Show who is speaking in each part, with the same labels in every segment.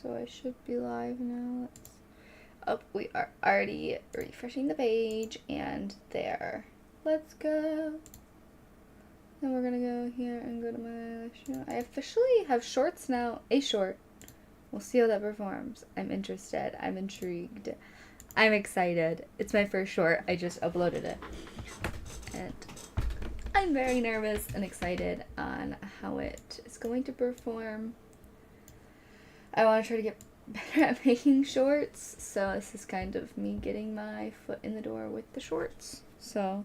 Speaker 1: So I should be live now. Oh, we are already refreshing the page, and there. Let's go. Then we're gonna go here and go to my show. I officially have shorts now. A short. We'll see how that performs. I'm interested. I'm intrigued. I'm excited. It's my first short. I just uploaded it. And I'm very nervous and excited on how it is going to perform. I want to try to get better at making shorts, so this is kind of me getting my foot in the door with the shorts. So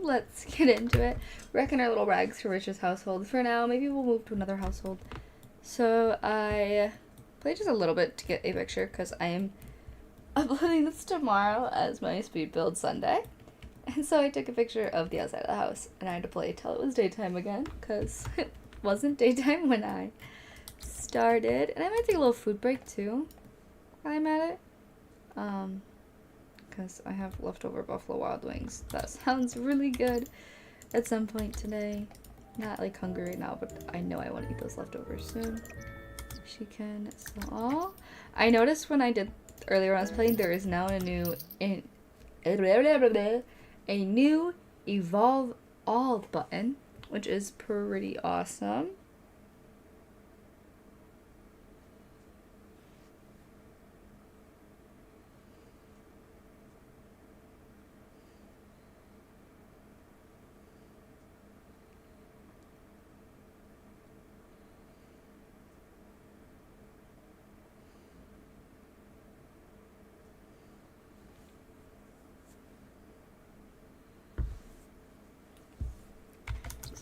Speaker 1: let's get into it. We're in our little rags to riches household for now. Maybe we'll move to another household. So I played just a little bit to get a picture because I am uploading this tomorrow as my speed build Sunday. And so I took a picture of the outside of the house, and I had to play till it was daytime again because it wasn't daytime when I started. And I might take a little food break too while I'm at it. Because I have leftover Buffalo Wild Wings. That sounds really good at some point today. Not like hungry right now, but I know I want to eat those leftovers soon. She can sell. I noticed when I did earlier when I was playing, there is now a new Evolve All button, which is pretty awesome.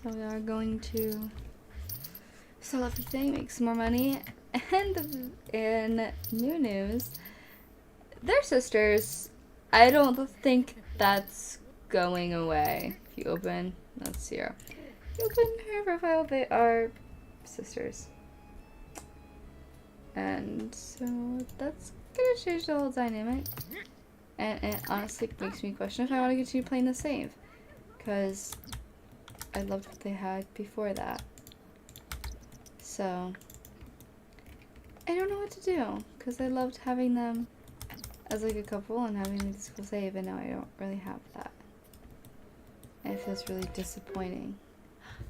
Speaker 1: So we are going to sell everything, make some more money, and in new news, they're sisters. I don't think that's going away. If you open, let's see here. If you open her profile, they are sisters. And so that's gonna change the whole dynamic. And it honestly makes me question if I want to continue playing the save. Because I loved what they had before that. So I don't know what to do. Because I loved having them as like a couple and having this cool save, and now I don't really have that. And it feels really disappointing.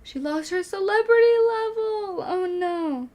Speaker 1: She lost her celebrity level! Oh no!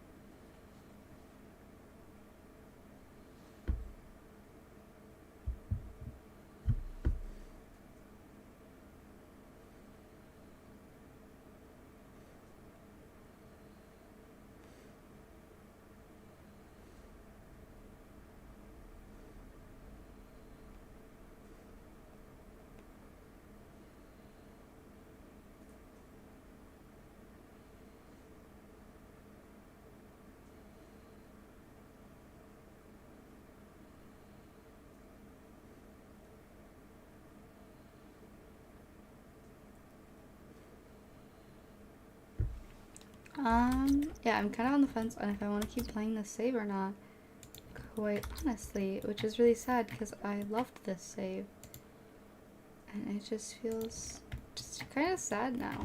Speaker 1: Yeah, I'm kind of on the fence on if I want to keep playing this save or not, quite honestly, which is really sad because I loved this save. And it just feels just kind of sad now.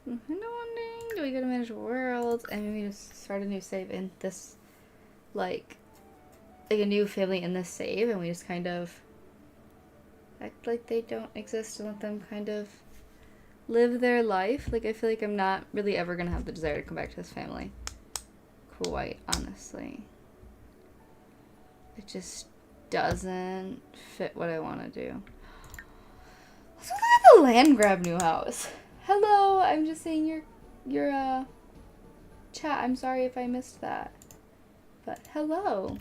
Speaker 1: I'm kind of wondering, do we go to manage worlds and maybe just start a new save in this, like a new family in this save, and we just kind of act like they don't exist and let them kind of live their life. Like, I feel like I'm not really ever gonna have the desire to come back to this family. Quite honestly. It just doesn't fit what I want to do. Let's look at the land grab new house. Hello, I'm just saying your chat. I'm sorry if I missed that. But hello.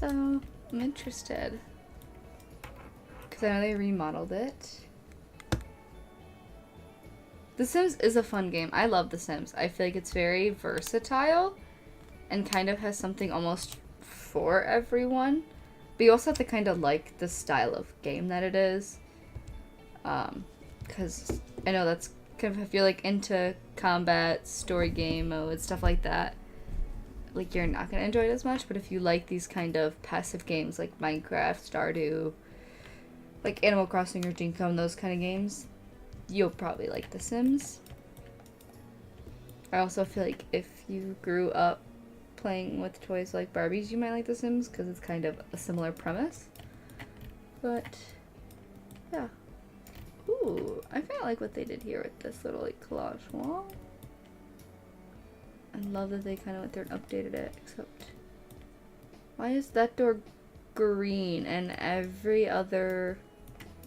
Speaker 1: So I'm interested. Because I know they remodeled it. The Sims is a fun game. I love The Sims. I feel like it's very versatile and kind of has something almost for everyone. But you also have to kind of like the style of game that it is. Because I know that's kind of, if you're like into combat, story game mode, stuff like that, like you're not going to enjoy it as much. But if you like these kind of passive games like Minecraft, Stardew, like Animal Crossing or Jinko and those kind of games, you'll probably like The Sims. I also feel like if you grew up playing with toys like Barbies, you might like The Sims because it's kind of a similar premise. But yeah. Ooh, I kind of like what they did here with this little like collage wall. I love that they kind of went there and updated it, except why is that door green and every other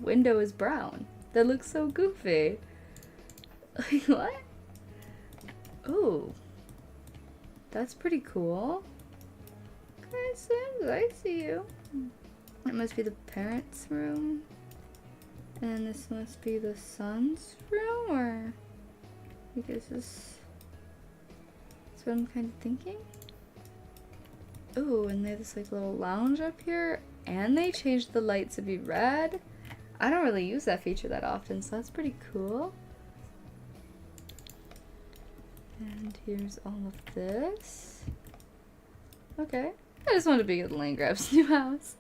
Speaker 1: window is brown? That looks so goofy. Like, what? Ooh. That's pretty cool. Okay, Sims, I see you. It must be the parents' room. And this must be the son's room, or I guess this is what I'm kind of thinking. Ooh, and they have this like little lounge up here, and they changed the lights to be red. I don't really use that feature that often, so that's pretty cool. And here's all of this. Okay. I just wanted to be at Land Grab's new house.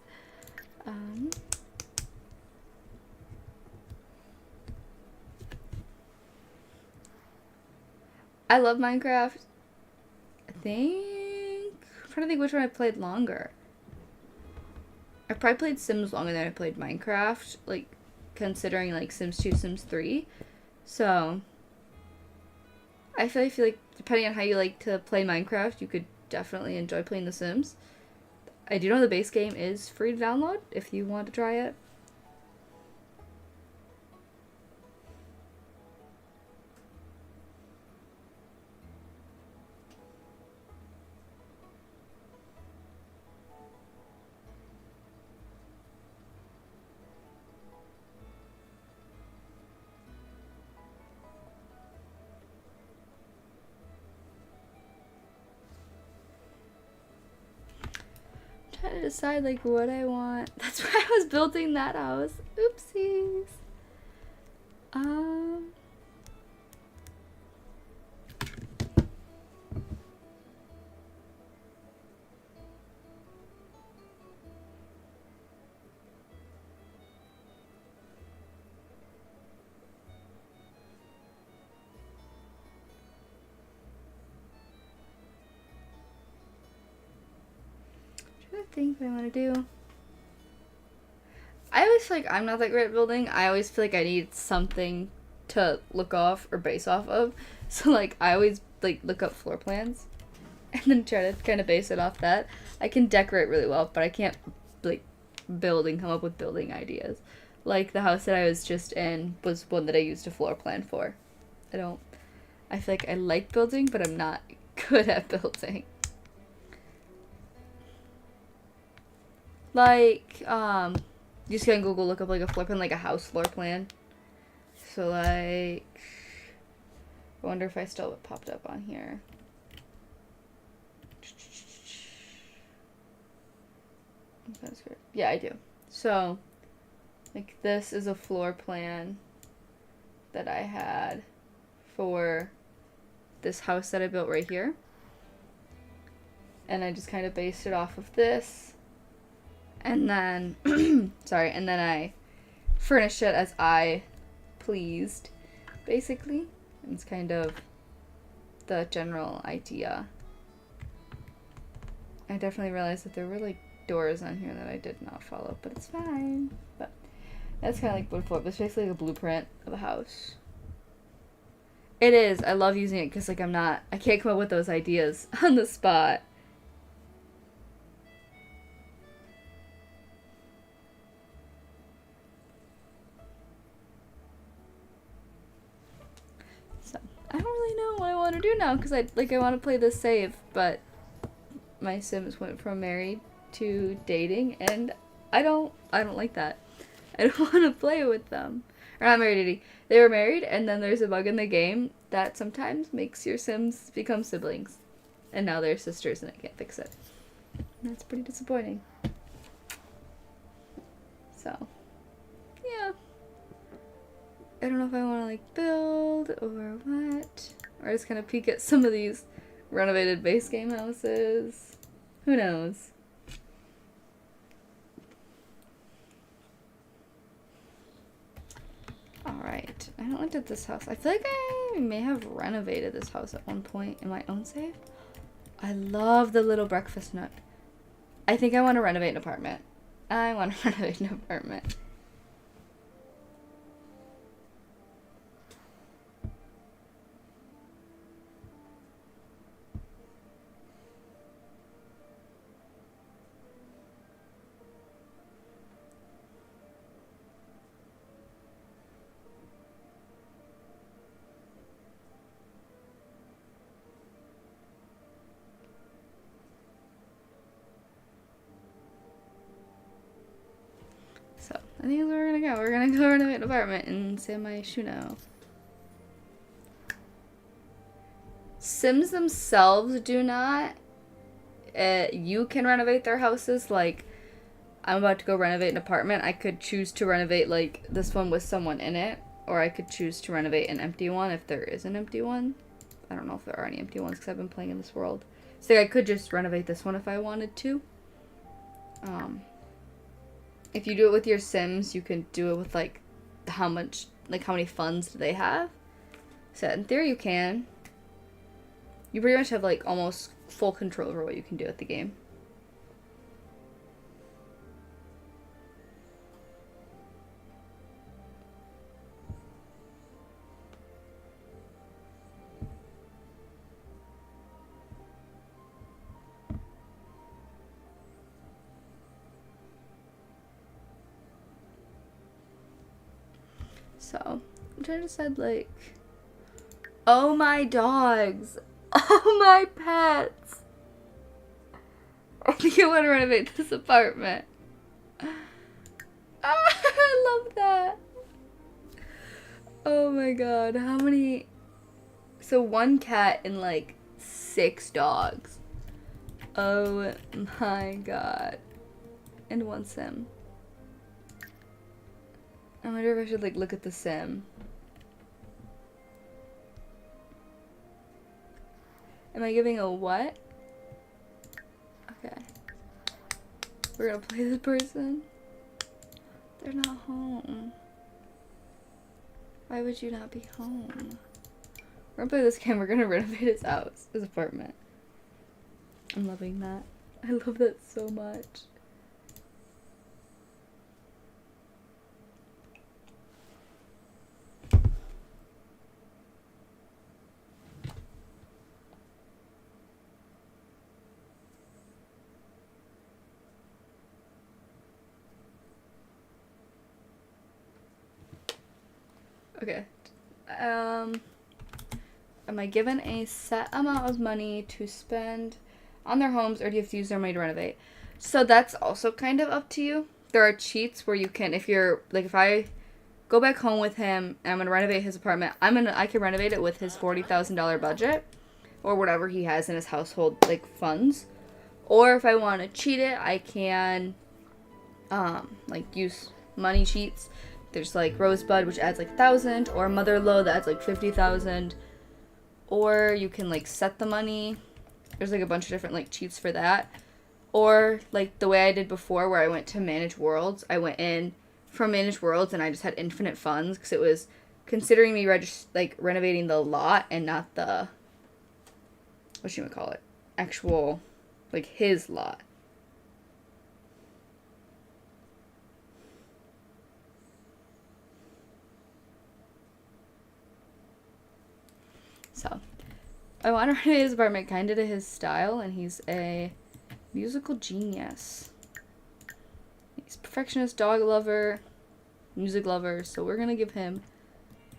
Speaker 1: I love Minecraft. I'm trying to think which one I played longer. I probably played Sims longer than I played Minecraft, like, considering, like, Sims 2, Sims 3. So, I feel like, depending on how you like to play Minecraft, you could definitely enjoy playing The Sims. I do know the base game is free to download, if you want to try it. Trying to decide like what I want. That's why I was building that house. Oopsies. I think what I want to do. I always feel like I'm not that great at building. I always feel like I need something to look off or base off of. So like I always like look up floor plans and then try to kind of base it off that. I can decorate really well, but I can't like build and come up with building ideas. Like the house that I was just in was one that I used a floor plan for. I feel like I like building, but I'm not good at building. Like, you just go on Google, look up like a floor plan, like a house floor plan. So like, I wonder if I still have it popped up on here. That's great. Yeah, I do. So, like this is a floor plan that I had for this house that I built right here. And I just kind of based it off of this. And then, sorry, and then I furnished it as I pleased, basically. And it's kind of the general idea. I definitely realized that there were, like, doors on here that I did not follow, but it's fine. But that's kind of like before, but it's basically like a blueprint of a house. It is. I love using it because, like, I can't come up with those ideas on the spot. I don't really know what I want to do now because I want to play this save, but my Sims went from married to dating, and I don't like that. I don't want to play with them. Or not married dating. They were married, and then there's a bug in the game that sometimes makes your Sims become siblings. And now they're sisters, and I can't fix it. And that's pretty disappointing. So, yeah. I don't know if I want to, like, build or what. Or just kind of peek at some of these renovated base game houses. Who knows? Alright, I haven't looked at this house. I feel like I may have renovated this house at one point in my own save. I love the little breakfast nook. I think I want to renovate an apartment. I want to renovate an apartment. So, I think that's where we're gonna go. We're gonna go renovate an apartment in San Myshuno. Sims themselves do not. You can renovate their houses. Like, I'm about to go renovate an apartment. I could choose to renovate, like, this one with someone in it. Or I could choose to renovate an empty one if there is an empty one. I don't know if there are any empty ones because I've been playing in this world. So I could just renovate this one if I wanted to. If you do it with your Sims, you can do it with, like, how many funds do they have. So in theory you can. You pretty much have, like, almost full control over what you can do at the game. So, I'm trying to decide, like, oh my dogs, oh my pets. I think I want to renovate this apartment. I love that. Oh my god, how many? So 1 cat and like 6 dogs. Oh my god. And 1 sim. I wonder if I should, like, look at the sim. Am I giving a what? Okay. We're gonna play this person. They're not home. Why would you not be home? We're gonna play this game. We're gonna renovate his house, his apartment. I'm loving that. I love that so much. Okay. Am I given a set amount of money to spend on their homes, or do you have to use their money to renovate? So that's also kind of up to you. There are cheats where you can, if you're, like, if I go back home with him and I'm gonna renovate his apartment, I can renovate it with his $40,000 budget, or whatever he has in his household, like, funds. Or if I want to cheat it, I can, like, use money cheats. There's, like, Rosebud, which adds, like, 1,000, or Motherlow that adds, like, 50,000. Or you can, like, set the money. There's, like, a bunch of different, like, cheats for that. Or, like, the way I did before where I went to Manage Worlds. I went in from Manage Worlds and I just had infinite funds because it was considering me renovating the lot and not the, whatchamacallit, actual, like, his lot. So, I want to renovate his apartment kind of to his style, and he's a musical genius. He's a perfectionist, dog lover, music lover, so we're going to give him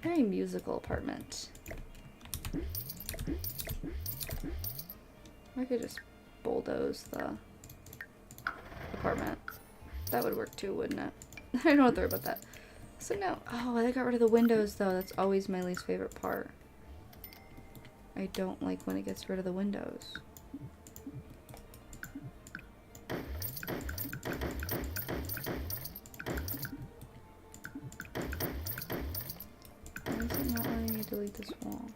Speaker 1: a very musical apartment. I could just bulldoze the apartment. That would work too, wouldn't it? I don't have to worry about that. So no. Oh, I got rid of the windows though. That's always my least favorite part. I don't like when it gets rid of the windows. Why is it not letting me delete this wall?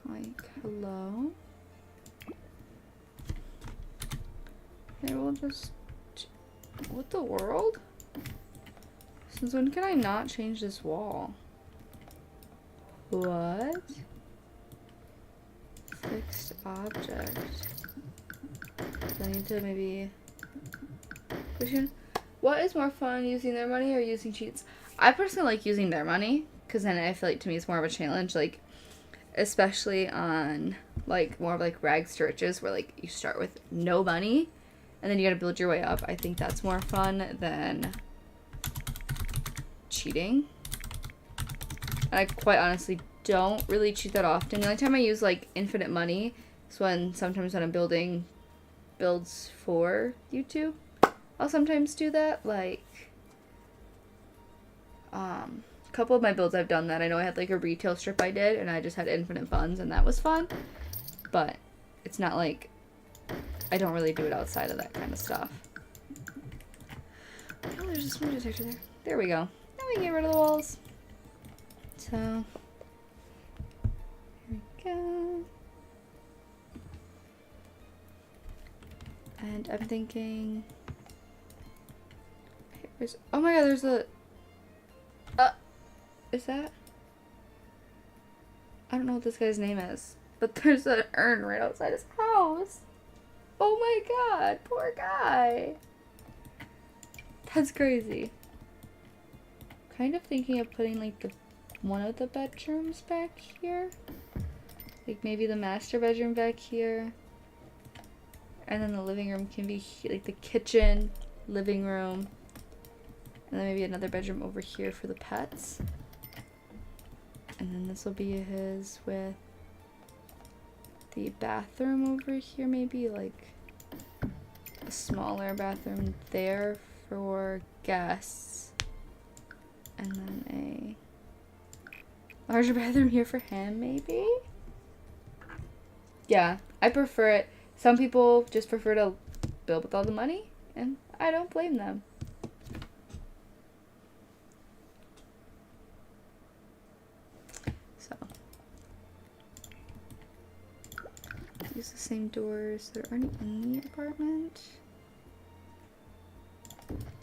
Speaker 1: Like, hello? Okay, we'll just... What the world? Since when can I not change this wall? What? Fixed object. So I need to maybe... What is more fun, using their money or using cheats? I personally like using their money, because then I feel like to me it's more of a challenge, like, especially on, like, more of like rags to riches, where like you start with no money, and then you gotta build your way up. I think that's more fun than cheating. And I quite honestly don't really cheat that often. The only time I use like infinite money is when sometimes when I'm building builds for YouTube. I'll sometimes do that. Like a couple of my builds I've done that. I know I had like a retail strip I did and I just had infinite funds and that was fun. But it's not like I don't really do it outside of that kind of stuff. Oh, there's a smoke detector there. There we go. Now we can get rid of the walls. So, here we go. And I'm thinking... Oh my god, there's a... is that? I don't know what this guy's name is. But there's an urn right outside his house. Oh my god, poor guy. That's crazy. Kind of thinking of putting like one of the bedrooms back here. Like maybe the master bedroom back here. And then the living room can be like the kitchen, living room. And then maybe another bedroom over here for the pets. And then this will be his with the bathroom over here, maybe like a smaller bathroom there for guests. And then a larger bathroom here for him, maybe? Yeah, I prefer it. Some people just prefer to build with all the money, and I don't blame them. So, use the same doors that are already in the apartment.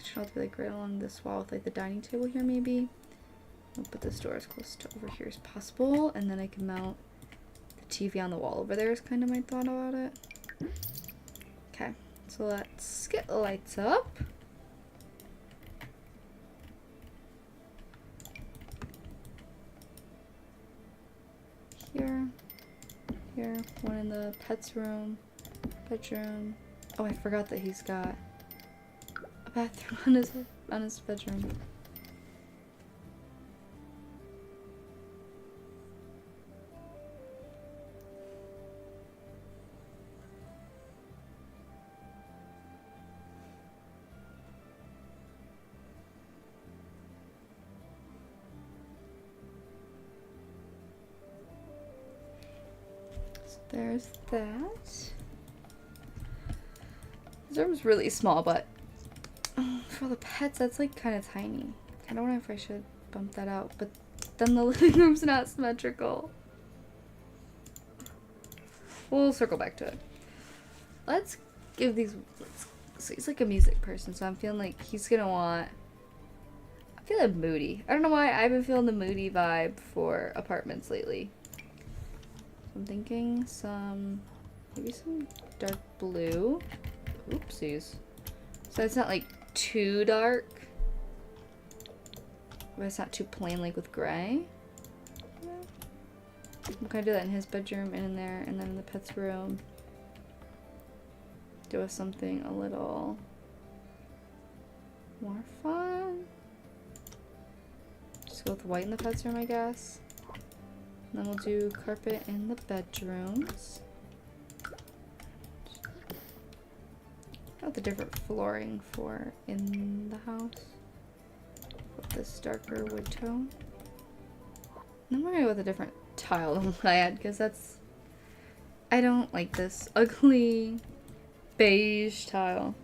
Speaker 1: Should also be like right along this wall with like the dining table here, maybe. I'll put this door as close to over here as possible, and then I can mount the TV on the wall over there is kind of my thought about it. Okay, so let's get the lights up. Here, here, one in the pets room, bedroom. Oh, I forgot that he's got a bathroom on his bedroom. There's that. This room's really small, but for the pets, that's like kind of tiny. I don't know if I should bump that out, but then the living room's not symmetrical. We'll circle back to it. Let's give these... So he's like a music person, so I'm feeling like he's gonna want... I'm feeling moody. I don't know why I've been feeling the moody vibe for apartments lately. I'm thinking maybe some dark blue. Oopsies. So it's not like too dark, but it's not too plain like with gray. Yeah. I'm gonna do that in his bedroom and in there, and then in the pet's room. Do something a little more fun. Just go with white in the pet's room, I guess. And then we'll do carpet in the bedrooms. with a different flooring for in the house. With this darker wood tone. And then we're gonna go with a different tile than what I had, because that's... I don't like this ugly beige tile.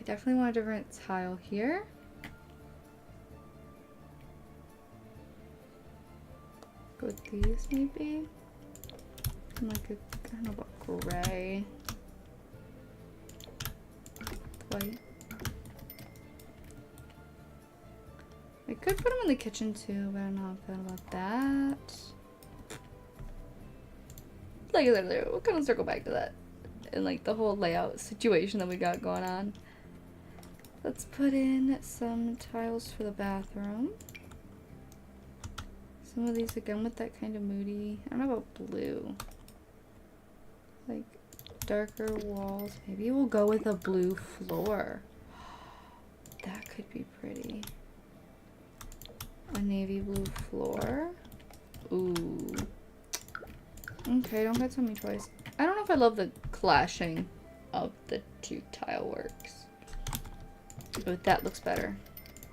Speaker 1: Definitely want a different tile here. Go with these maybe. And like a, I don't know about gray. White. I could put them in the kitchen too, but I don't know how I feel about that. Like we'll kind of circle back to that. And like the whole layout situation that we got going on. Let's put in some tiles for the bathroom. Some of these again with that kind of moody, I don't know about blue. Like darker walls. Maybe we'll go with a blue floor. That could be pretty. A navy blue floor. Ooh. Okay, don't get to me twice. I don't know if I love the clashing of the two tile works. But that looks better.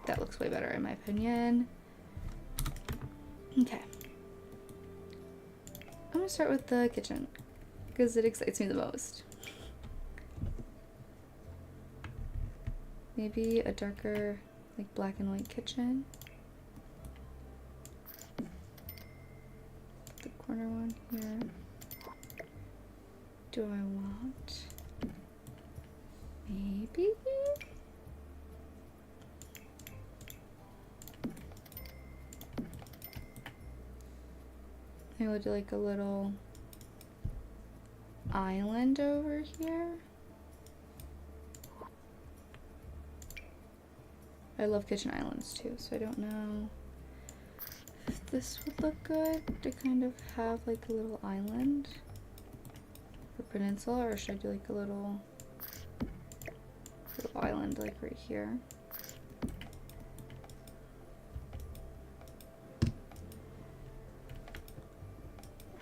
Speaker 1: That looks way better in my opinion. Okay. I'm gonna start with the kitchen because it excites me the most. Maybe a darker, like black and white kitchen. Put the corner one here. Do I want maybe? I would do like a little island over here. I love kitchen islands too, so I don't know if this would look good to kind of have like a little island for peninsula, or should I do like a little island like right here?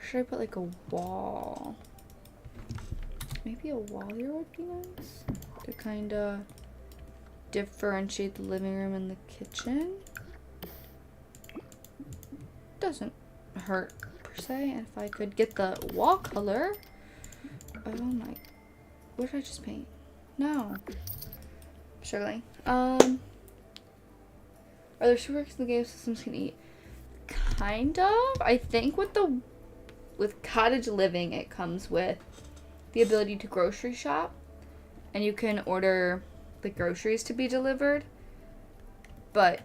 Speaker 1: Should I put like a wall? Maybe a wall here would be nice to kind of differentiate the living room and the kitchen. Doesn't hurt per se. And if I could get the wall color. Oh my, what did I just paint? No. I'm struggling. Are there supermarkets in the game systems can eat? Kind of. I think with cottage living, it comes with the ability to grocery shop, and you can order the groceries to be delivered, but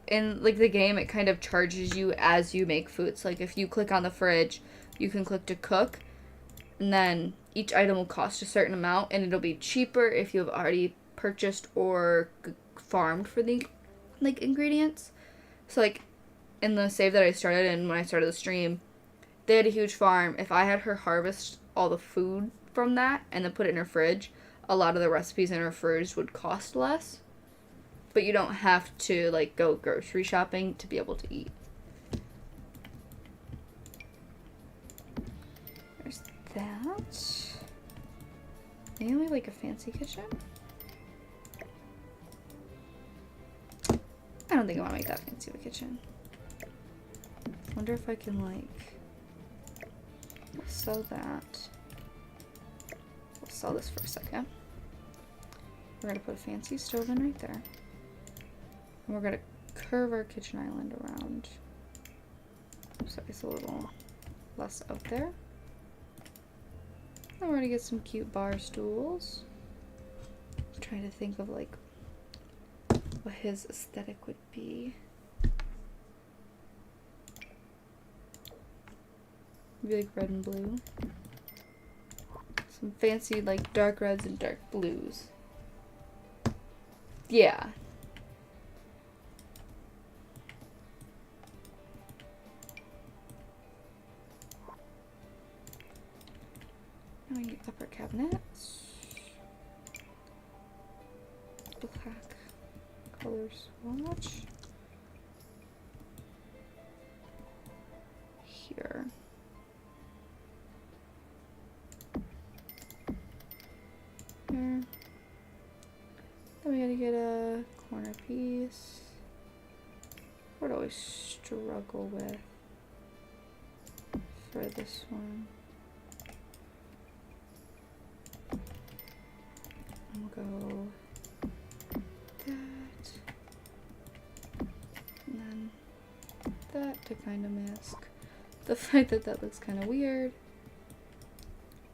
Speaker 1: in like the game, it kind of charges you as you make food. So like if you click on the fridge, you can click to cook, and then each item will cost a certain amount, and it'll be cheaper if you have already purchased or farmed for the like ingredients. So like in the save that I started and when I started the stream, they had a huge farm. If I had her harvest all the food from that and then put it in her fridge, a lot of the recipes in her fridge would cost less. But you don't have to like go grocery shopping to be able to eat. There's that. Maybe only like a fancy kitchen. I don't think I want to make that fancy of a kitchen. Wonder if I can like sell that. We'll sell this for a second. We're gonna put a fancy stove in right there. And we're gonna curve our kitchen island around so it's a little less out there. And we're gonna get some cute bar stools. I'm trying to think of like what his aesthetic would be. Maybe like red and blue. Some fancy like dark reds and dark blues. Yeah. Now we need upper cabinets. Black color swatch. Here. Here. Then we gotta get a corner piece. What do I always struggle with for this one? We'll go that, and then that to kind of mask the fact that that looks kind of weird.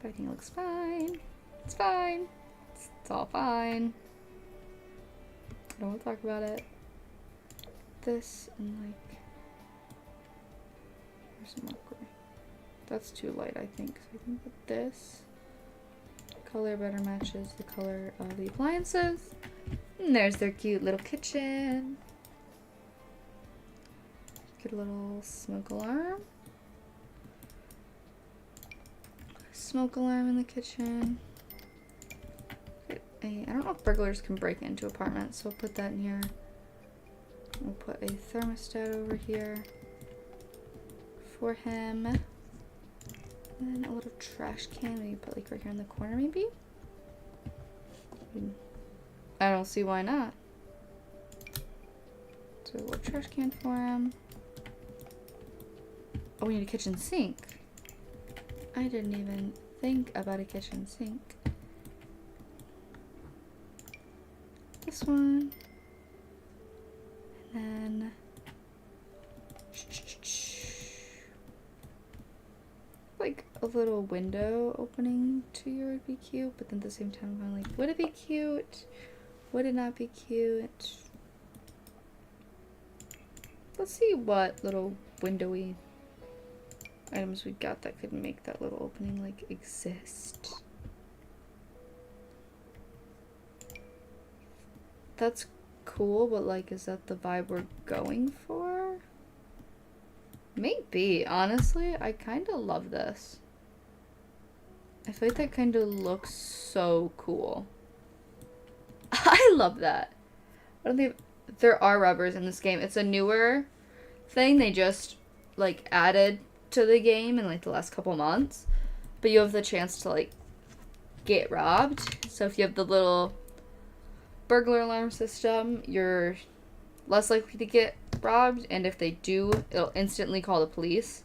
Speaker 1: But I think it looks fine. It's fine. It's all fine. I don't want to talk about it. This and like, where's some more gray? That's too light, I think. So I think that this color better matches the color of the appliances. And there's their cute little kitchen. Get a little smoke alarm. Smoke alarm in the kitchen. I don't know if burglars can break into apartments, so I'll put that in here. We'll put a thermostat over here for him. And then a little trash can we put like right here in the corner maybe? I don't see why not. So a little trash can for him. Oh, we need a kitchen sink. I didn't even think about a kitchen sink. This one. And then like a little window opening to your would be cute, but then at the same time I'm like, would it be cute? Would it not be cute? Let's see what little windowy items we got that could make that little opening like exist. That's cool, but like, is that the vibe we're going for? Maybe, honestly, I kind of love this. I feel like that kind of looks so cool. I love that. I don't think there are rubbers in this game. It's a newer thing they just like added to the game in like the last couple months. But you have the chance to like get robbed. So if you have the little burglar alarm system, you're less likely to get robbed, and if they do, it'll instantly call the police.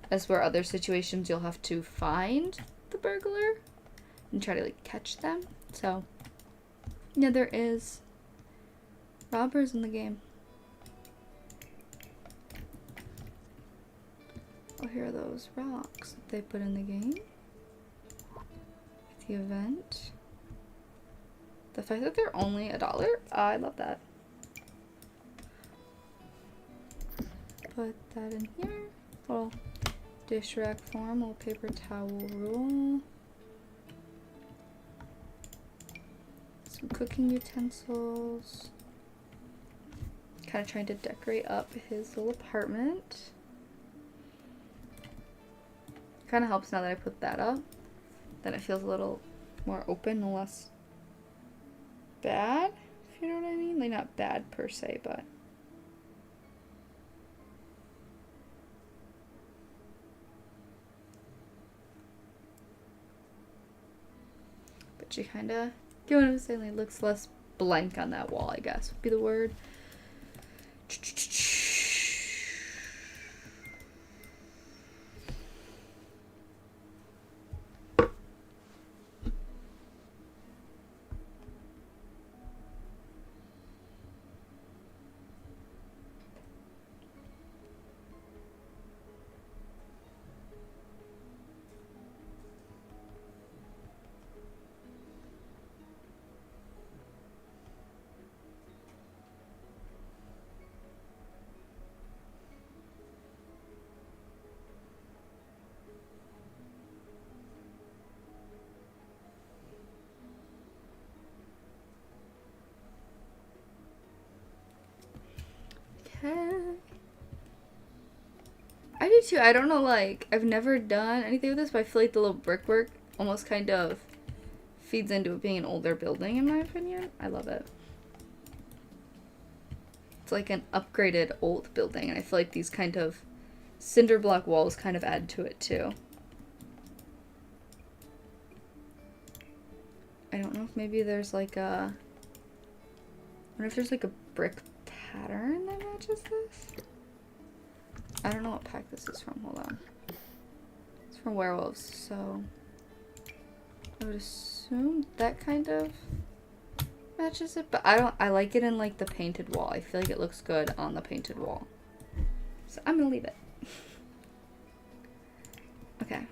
Speaker 1: As where other situations you'll have to find the burglar and try to like catch them. So yeah, there is robbers in the game. Oh, here are those rocks that they put in the game. The event. The fact that they're only $1, I love that. Put that in here. Little dish rack form, little paper towel roll. Some cooking utensils. Kind of trying to decorate up his little apartment. Kind of helps now that I put that up. Then it feels a little more open and less bad, if you know what I mean. Like, not bad per se, but you kind of get what I'm saying. Like, looks less blank on that wall, I guess would be the word. do too. I don't know, like, I've never done anything with this, but I feel like the little brickwork almost kind of feeds into it being an older building, in my opinion. I love it. It's like an upgraded old building, and I feel like these kind of cinder block walls kind of add to it too. I don't know if maybe there's like a... I wonder if there's like a brick pattern that matches this? I don't know what pack this is from. Hold on. It's from Werewolves, so... I would assume that kind of matches it, but I like it in like the painted wall. I feel like it looks good on the painted wall. So I'm gonna leave it. Okay.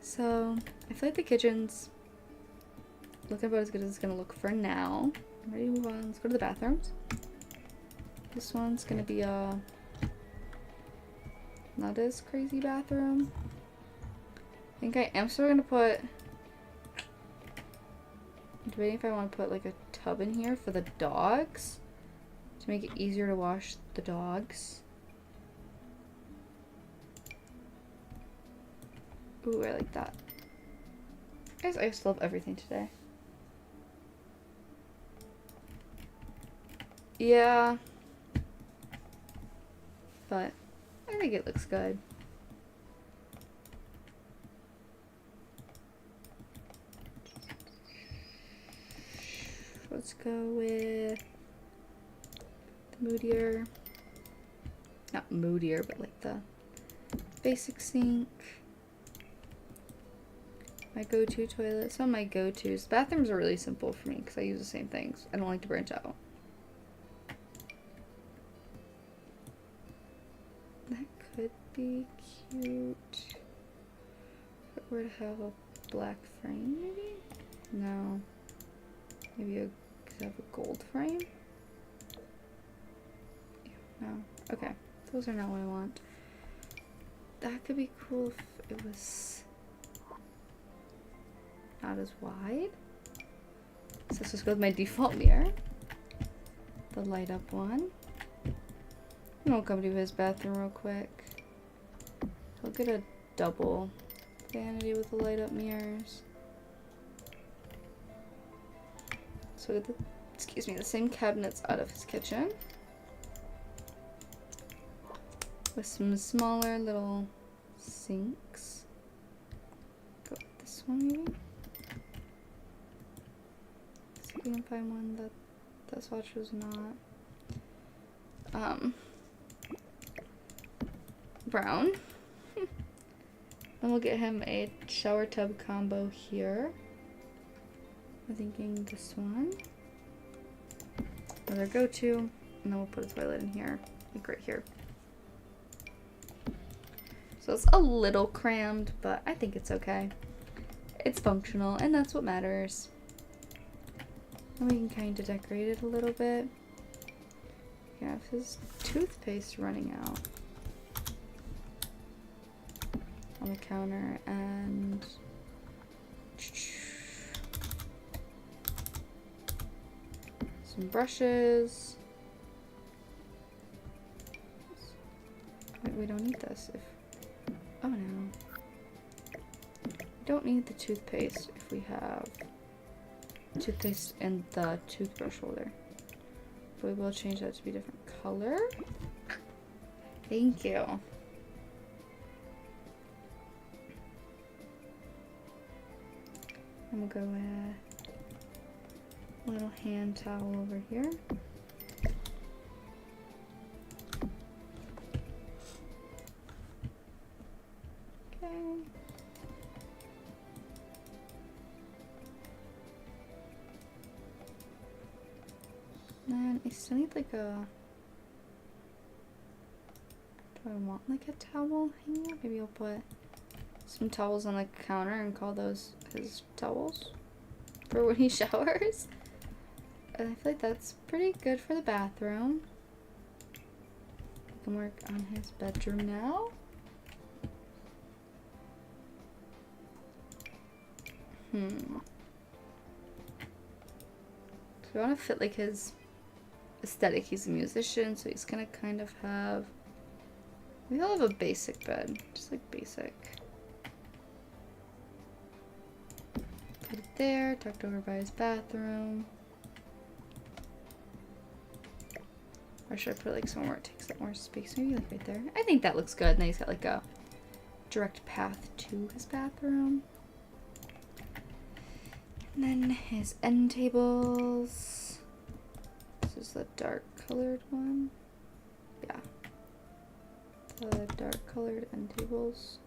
Speaker 1: So I feel like the kitchen's looking about as good as it's gonna look for now. I'm ready to move on. Let's go to the bathrooms. This one's gonna be a not as crazy bathroom. I think I am still gonna put... I'm debating if I want to put like a tub in here for the dogs to make it easier to wash the dogs. Ooh, I like that. Guys, I just love everything today. Yeah. But I think it looks good. Let's go with the moodier, not moodier, but like the basic sink. My go-to toilet. Some of my go-tos. Bathrooms are really simple for me because I use the same things. I don't like to branch out. That could be cute. If it were to have a black frame, maybe? No. Maybe a could have a gold frame? No. Okay. Those are not what I want. That could be cool if it was not as wide. So let's just go with my default mirror. The light up one. And we'll come to his bathroom real quick. He'll get a double vanity with the light up mirrors. So the, excuse me, the same cabinets out of his kitchen. With some smaller little sinks. Go with this one maybe. See if we can find one that the swatch was not. Brown. Then we'll get him a shower tub combo here. I'm thinking this one. Another go-to. And then we'll put a toilet in here. Like right here. So it's a little crammed, but I think it's okay. It's functional, and that's what matters. And we can kind of decorate it a little bit. We have his toothpaste running out on the counter, and some brushes. Wait, we don't need this. Oh no. We don't need the toothpaste if we have toothpaste in the toothbrush holder. But we will change that to be a different color. Thank you. And we'll go with a little hand towel over here. Okay. Then I still need like a... Do I want like a towel hanger? Maybe I'll put some towels on the counter and call those his towels for when he showers. And I feel like that's pretty good for the bathroom. We can work on his bedroom now. So we want to fit like his aesthetic. He's a musician, so he's gonna kind of have We all have a basic bed, just like basic. Put it there, tucked over by his bathroom. Or should I put it like somewhere where it takes up more space? Maybe like right there. I think that looks good. And then he's got like a direct path to his bathroom. And then his end tables. This is the dark colored one. Yeah. The dark colored end tables.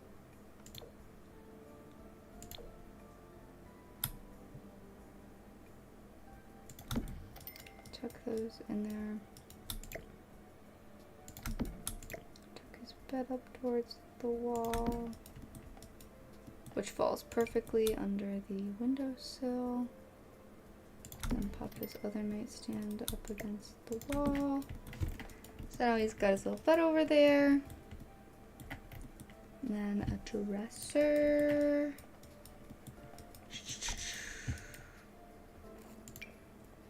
Speaker 1: Tuck those in there. Tuck his bed up towards the wall, which falls perfectly under the windowsill. Then pop his other nightstand up against the wall. So now he's got his little bed over there. And then a dresser.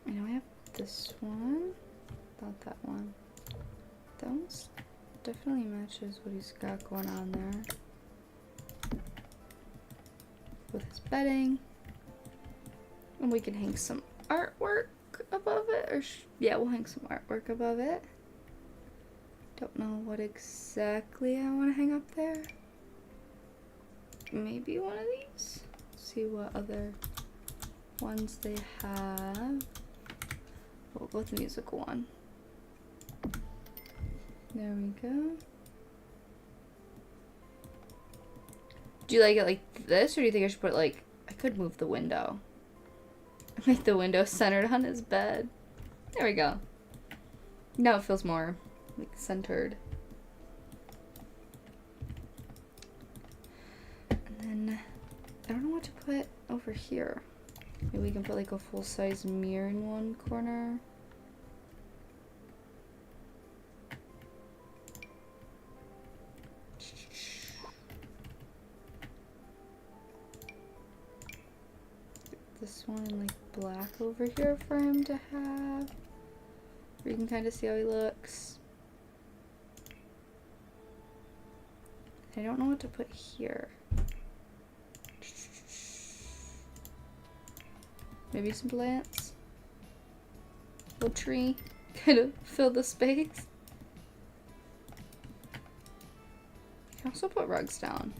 Speaker 1: I know I have this one. Not that one. That one's definitely matches what he's got going on there. With his bedding. And we can hang some artwork above it. Or yeah, we'll hang some artwork above it. Don't know what exactly I want to hang up there. Maybe one of these? See what other ones they have. We'll go with the musical one. There we go. Do you like it like this, or do you think I should put like, I could move the window. Make the window centered on his bed. There we go. Now it feels more like centered. And then I don't know what to put over here. Maybe we can put like a full-size mirror in one corner. This one in like black over here for him to have. Where you can kind of see how he looks. I don't know what to put here. Maybe some plants. A little tree. Kind of fill the space. You can also put rugs down.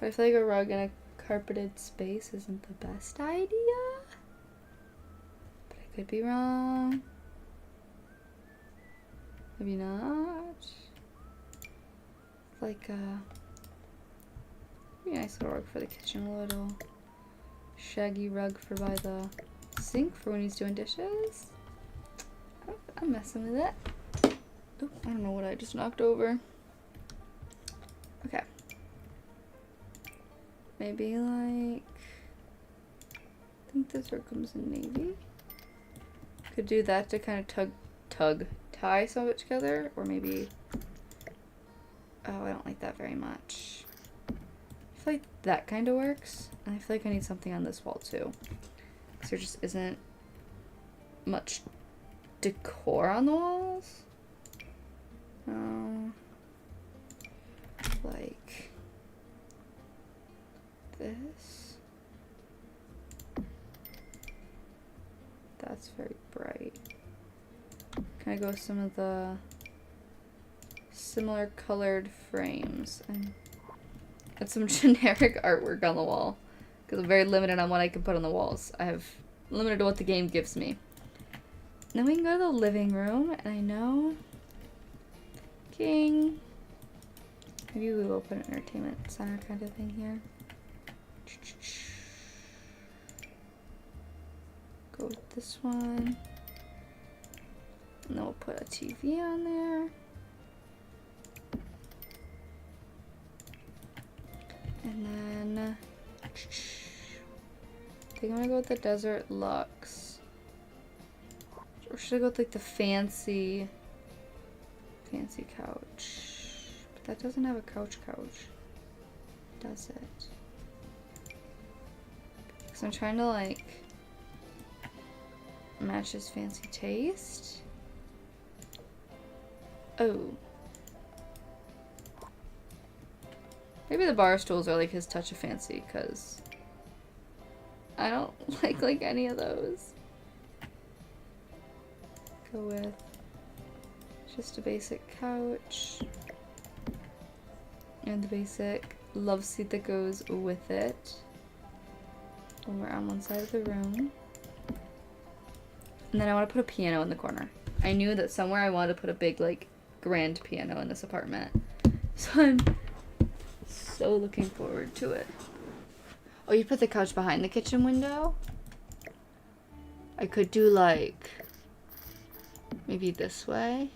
Speaker 1: But I feel like a rug in a carpeted space isn't the best idea. But I could be wrong. Maybe not. Like maybe a nice little rug for the kitchen. A little shaggy rug for by the sink for when he's doing dishes. Oh, I'm messing with it. Oh, I don't know what I just knocked over. Okay. Maybe like, I think this rug comes in navy. Could do that to kind of tie some of it together, or maybe, oh, I don't like that very much. I feel like that kind of works, and I feel like I need something on this wall too, because there just isn't much decor on the walls. Like this. That's very bright. Can I go with some of the similar colored frames and some generic artwork on the wall, because I'm very limited on what I can put on the walls. I have limited to what the game gives me. Then we can go to the living room, and I know King. Maybe we will put an entertainment center kind of thing here. Go with this one. And then we'll put a TV on there. And then I think I'm gonna go with the Desert Luxe. Or should I go with like the fancy couch? But that doesn't have a couch, does it? Because I'm trying to like match his fancy taste. Oh. Maybe the bar stools are like his touch of fancy, because I don't like any of those. Go with just a basic couch. And the basic love seat that goes with it. Over on one side of the room. And then I want to put a piano in the corner. I knew that somewhere I wanted to put a big, like, grand piano in this apartment. So I'm so looking forward to it. Oh, you put the couch behind the kitchen window? I could do, like, maybe this way.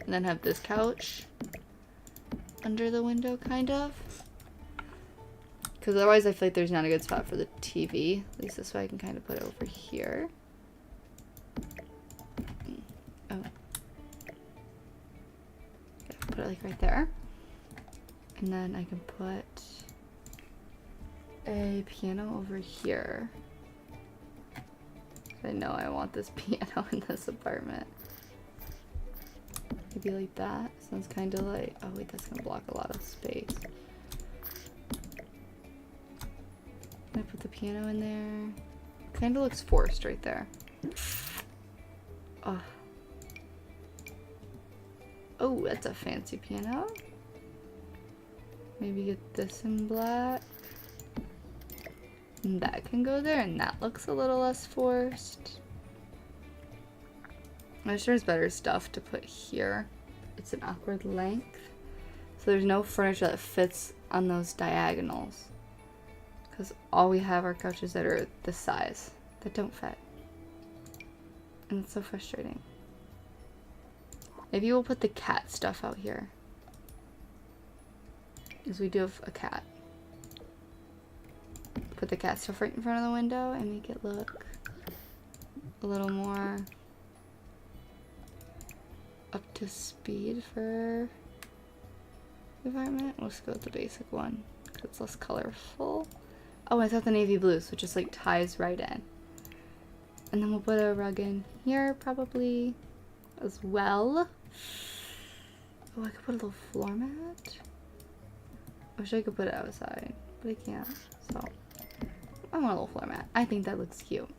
Speaker 1: And then have this couch under the window, kind of. Because otherwise I feel like there's not a good spot for the TV. At least this way I can kind of put it over here. Oh. Okay, put it like right there. And then I can put a piano over here. I know I want this piano in this apartment. Maybe like that. Sounds kind of like... Oh wait, that's going to block a lot of space. I put the piano in there. Kind of looks forced right there. Oh. Oh, that's a fancy piano. Maybe get this in black. And that can go there, and that looks a little less forced. I'm sure there's better stuff to put here. It's an awkward length. So there's no furniture that fits on those diagonals. Because all we have are couches that are this size, that don't fit. And it's so frustrating. Maybe we'll put the cat stuff out here. Because we do have a cat. Put the cat stuff right in front of the window and make it look a little more up to speed for the environment. We'll just go with the basic one because it's less colorful. Oh, I thought the navy blue, so it just like ties right in. And then we'll put a rug in here probably as well. Oh, I could put a little floor mat. I wish I could put it outside, but I can't. So I want a little floor mat. I think that looks cute.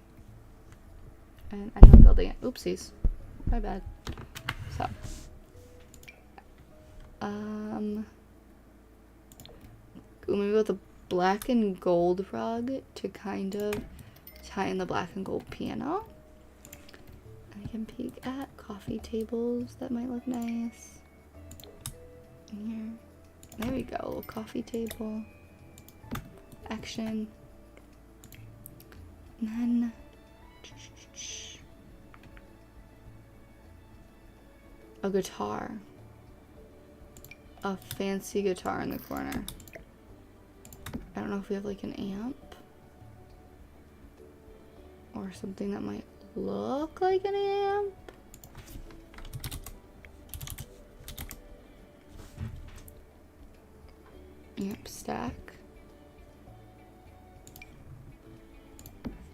Speaker 1: And I'm not building it. Oopsies. My bad. So. Maybe with a black and gold rug to kind of tie in the black and gold piano. And I can peek at coffee tables that might look nice. In here. There we go, a little coffee table. Action. And then a guitar. A fancy guitar in the corner. I don't know if we have like an amp or something that might look like an amp. Amp stack.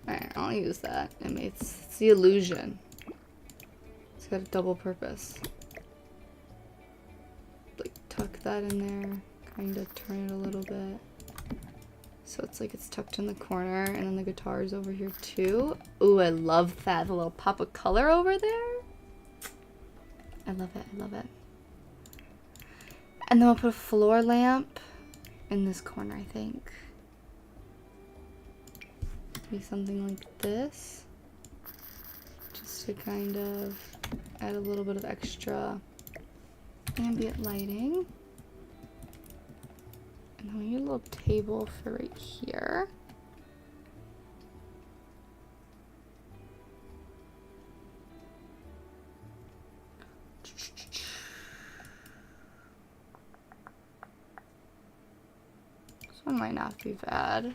Speaker 1: Alright, I'll use that. I mean, it's the illusion. It's got a double purpose. Like tuck that in there, kind of turn it a little bit. So it's like it's tucked in the corner, and then the guitar is over here too. Ooh, I love that. A little pop of color over there. I love it, I love it. And then we'll put a floor lamp in this corner, I think. Maybe something like this. Just to kind of add a little bit of extra ambient lighting. And then we need a little table for right here. This one might not be bad.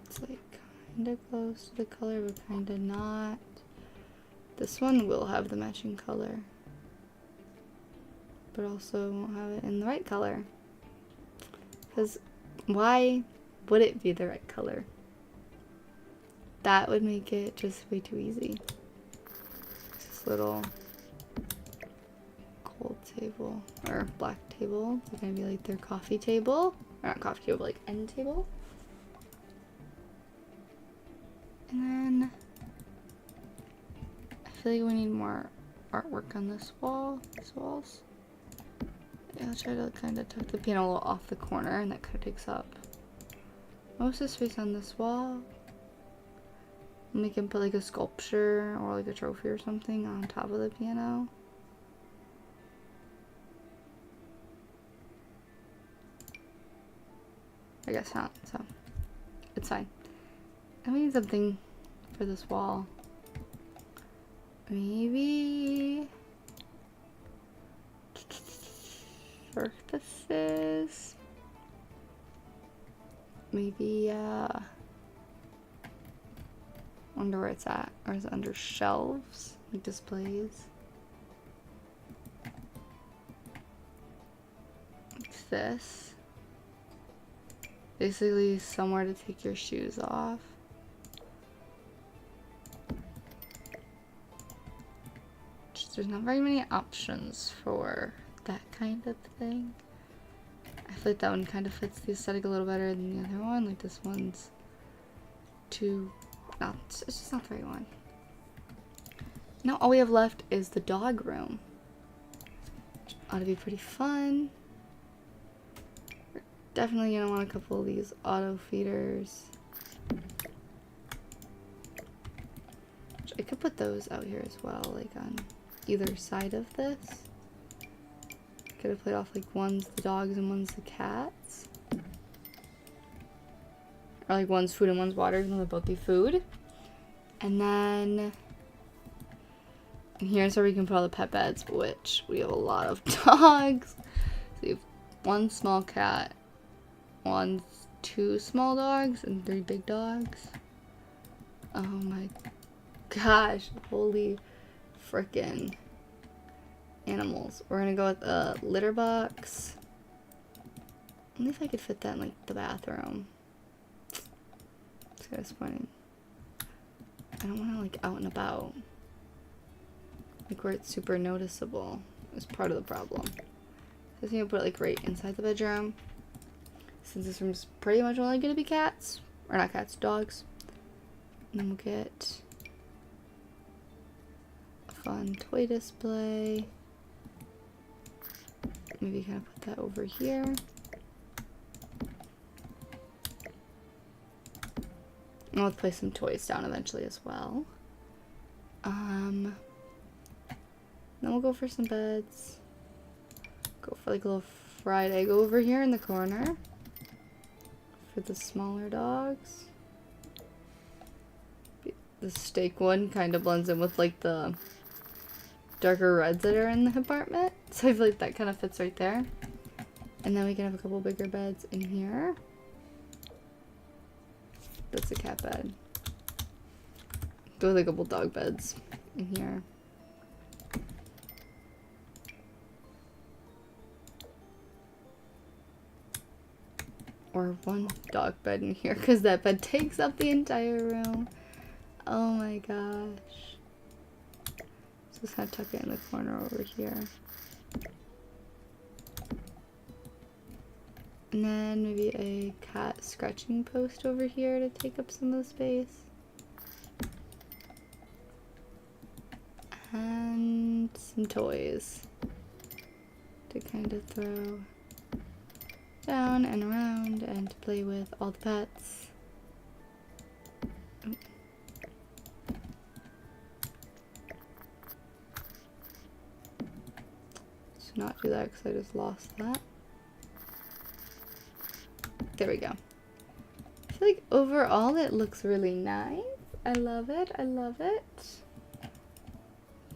Speaker 1: It's like kind of close to the color, but kind of not. This one will have the matching color, but also won't have it in the right color. Because why would it be the right color? That would make it just way too easy. This little table or black table. It's gonna be like their coffee table, or not coffee table, like end table. And then I feel like we need more artwork on this wall, these walls. Yeah, I'll try to kind of tuck the piano a little off the corner, and that kind of takes up most of the space on this wall. And we can put like a sculpture or like a trophy or something on top of the piano. I guess not, so it's fine. And we need something for this wall. Maybe surfaces. Maybe wonder where it's at, or is it under shelves, like displays? Like this. Basically somewhere to take your shoes off. There's not very many options for that kind of thing. I feel like that one kind of fits the aesthetic a little better than the other one. Like this one's too, no, it's just not the right one. Now all we have left is the dog room. Which ought to be pretty fun. We're definitely gonna want a couple of these auto feeders. I could put those out here as well, like on either side of this. Could have played off like one's the dogs and one's the cats. Or like one's food and one's water, even though they'll both be food. And then and here's where we can put all the pet beds, which we have a lot of dogs. So we have one small cat, two small dogs, and 3 big dogs. Oh my gosh, holy frickin' animals. We're gonna go with a litter box. Only if I could fit that in like the bathroom. It's kind of disappointing. I don't want to like out and about, like where it's super noticeable. Is part of the problem. So I think I'll put it like right inside the bedroom, since this room's pretty much only gonna be cats, or not cats, dogs. And then we'll get a fun toy display. Maybe kind of put that over here. And let's place some toys down eventually as well. Then we'll go for some beds. Go for like a little fried egg over here in the corner for the smaller dogs. The steak one kind of blends in with like the darker reds that are in the apartment, so I feel like that kind of fits right there. And then we can have a couple bigger beds in here. That's a cat bed. Go with a couple dog beds in here. Or one dog bed in here, because that bed takes up the entire room. Oh my gosh. So just kind of tuck it in the corner over here. And then maybe a cat scratching post over here to take up some of the space. And some toys to kind of throw down and around and to play with all the pets. Oh. Let's not do that because I just lost that. There we go. I feel like overall it looks really nice. I love it. I love it.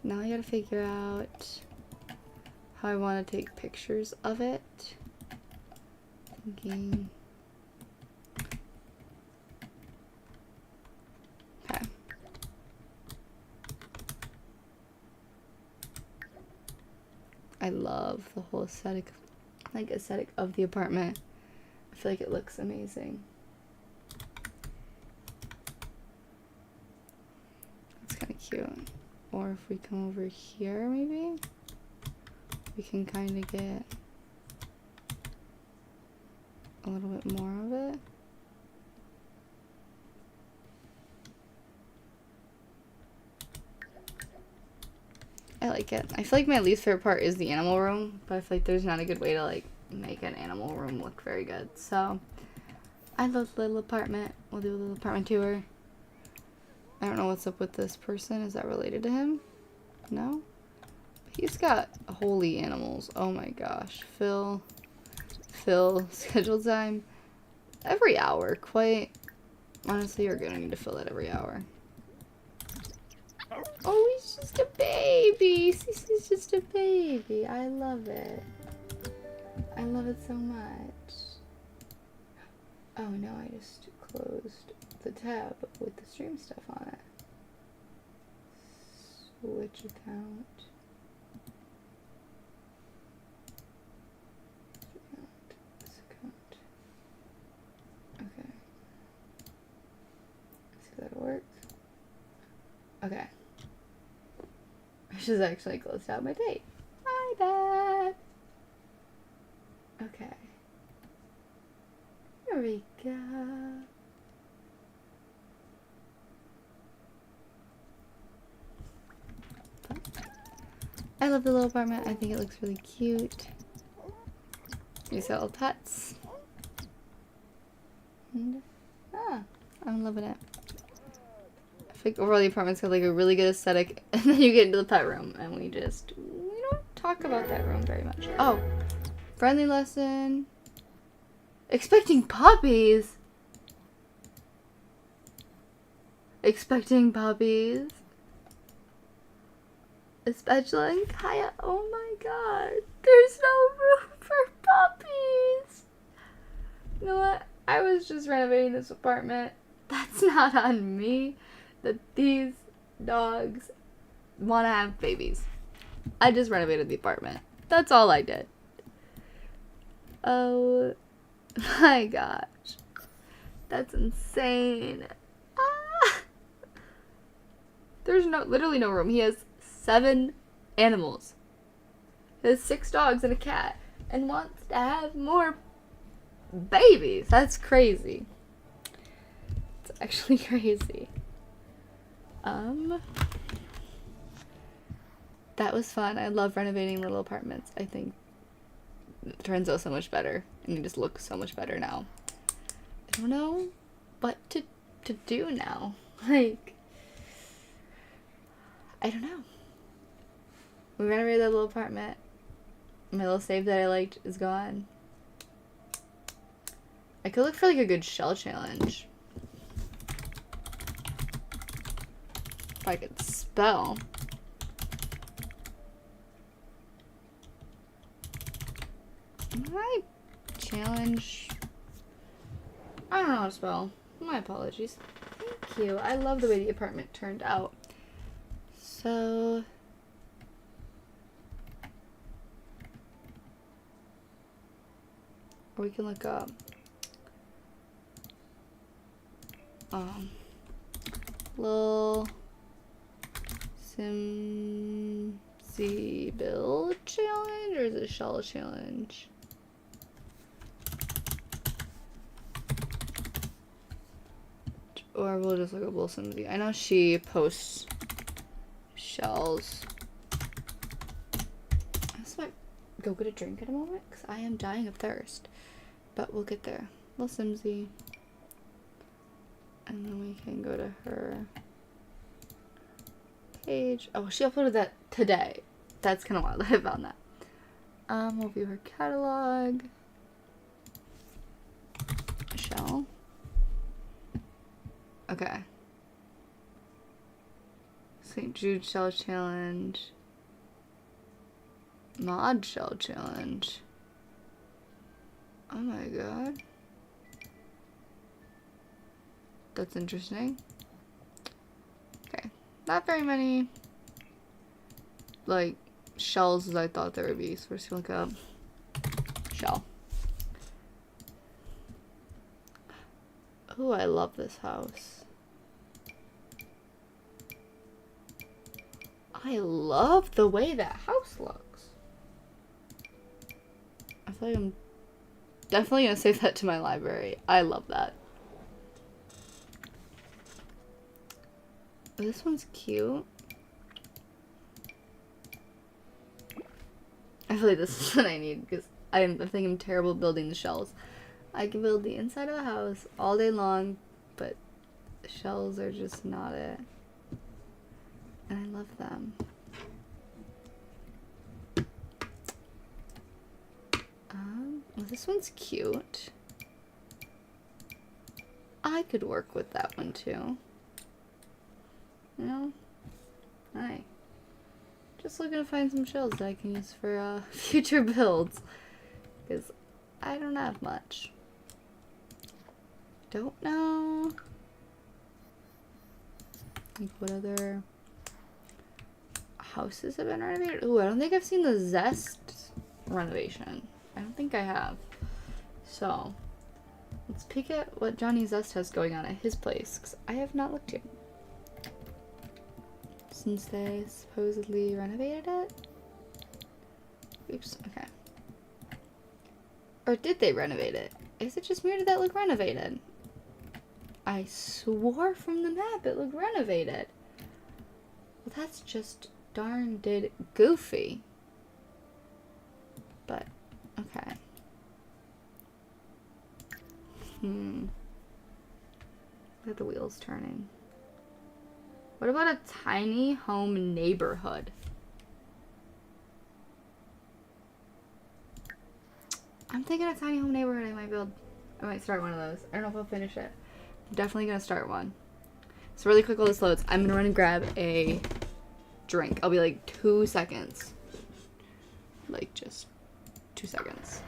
Speaker 1: Now I gotta figure out how I want to take pictures of it. Thinking. Okay. I love the whole aesthetic of the apartment. I feel like it looks amazing. It's kind of cute. Or if we come over here, maybe? we can kind of get a little bit more of it. I like it. I feel like my least favorite part is the animal room, but I feel like there's not a good way to like make an animal room look very good. So I love the little apartment. We'll do a little apartment tour. I don't know what's up with this person. Is that related to him? No? He's got holy animals. Oh my gosh. Phil, schedule time. Every hour, quite. Honestly, you're gonna need to fill that every hour. Oh, he's just a baby. He's just a baby. I love it. I love it so much. Oh no, I just closed the tab with the stream stuff on it. Switch account. This account. Okay. See if that works. Okay. I just actually closed out my date. My bad. Okay. Here we go. I love the little apartment. I think it looks really cute. These little pets. And, I'm loving it. I think overall the apartment's got like a really good aesthetic, and then you get into the pet room, and we don't talk about that room very much. Oh, friendly lesson. Expecting puppies. Expecting puppies. Especially in Kaya. Oh my god. There's no room for puppies. You know what? I was just renovating this apartment. That's not on me that these dogs want to have babies. I just renovated the apartment. That's all I did. Oh my gosh. That's insane. Ah! There's literally no room. He has 7 animals. He has 6 dogs and a cat and wants to have more babies. That's crazy. It's actually crazy. That was fun. I love renovating little apartments. I think it turns out so much better and you just look so much better now. I don't know what to do now. Like, I don't know. We renovated that little apartment. My little save that I liked is gone. I could look for like a good shell challenge. If I could spell. My challenge. I don't know how to spell. My apologies. Thank you. I love the way the apartment turned out. So. Or we can look up. Lil Simsy build challenge, or is it shell challenge? Or we'll just look up Lil Simsy. I know she posts shells. I just might go get a drink in a moment because I am dying of thirst. But we'll get there. Lil Simsy. And then we can go to her page. Oh, she uploaded that today. That's kind of wild. I found that. We'll view her catalog. Shell. Okay. St. Jude Shell Challenge. Mod Shell Challenge. Oh my god. That's interesting. Okay. Not very many, like, shells as I thought there would be. So we're just gonna look up shell. Oh, I love this house. I love the way that house looks. feel like I'm definitely gonna save that to my library. I love that. Oh, this one's cute. I feel like this is what I need because I think I'm terrible at building the shells. I can build the inside of a house all day long, but the shells are just not it. And I love them. Well, this one's cute. I could work with that one too. You know? Hi. Just looking to find some shells that I can use for future builds. Because I don't have much. Don't know. Like what other houses have been renovated? Ooh, I don't think I've seen the Zest renovation. I don't think I have. So, let's peek at what Johnny Zest has going on at his place. Because I have not looked yet. Since they supposedly renovated it? Oops, okay. Or did they renovate it? Is it just me or did that look renovated? I swore from the map it looked renovated. Well, that's just darn did goofy. But, okay. Look at the wheels turning. What about a tiny home neighborhood? I'm thinking a tiny home neighborhood I might start one of those. I don't know if I'll finish it. I'm definitely gonna start one. So really quick while this loads, I'm gonna run and grab a drink. I'll be like 2 seconds. Like just 2 seconds.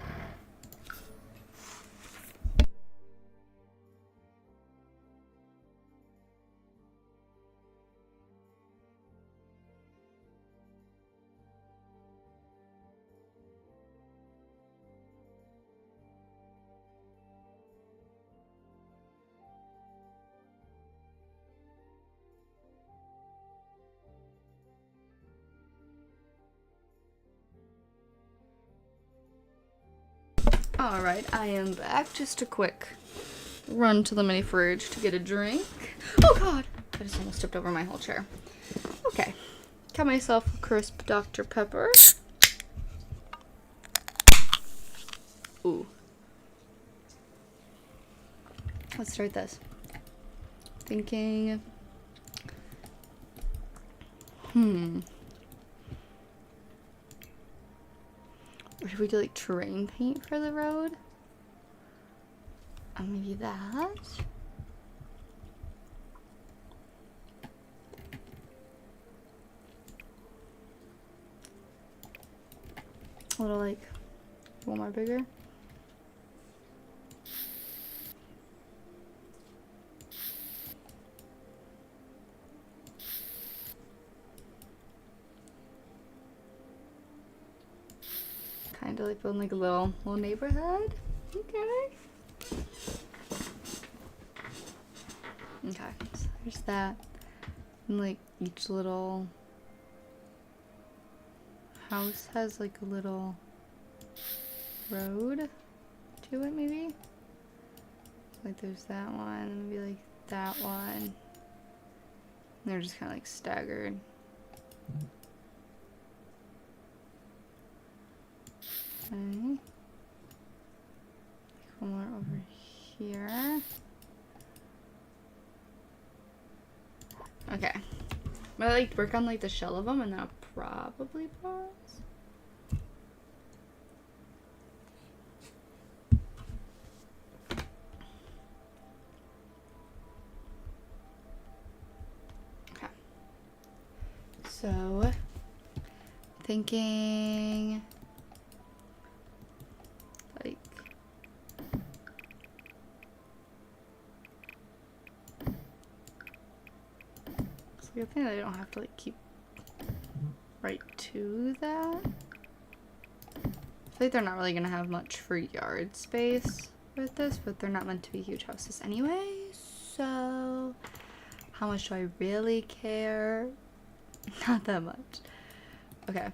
Speaker 1: Alright, I am back. Just a quick run to the mini fridge to get a drink. Oh god! I just almost tipped over my whole chair. Okay. Got myself a crisp Dr. Pepper. Ooh. Let's start this. Thinking... Or should we do like terrain paint for the road? Maybe that. A little like, one more bigger. Kind of like building like a little neighborhood. Okay. Okay, so there's that. And like each little house has like a little road to it maybe. Like there's that one, and maybe like that one. And they're just kind of like staggered. Okay. One more over here. Okay. I'm gonna like work on like the shell of them and then I'll probably pause. Okay. So, thinking like so I think I don't have to like keep right to that. I feel like they're not really gonna have much for yard space with this, but they're not meant to be huge houses anyway, so how much do I really care? Not that much. Okay.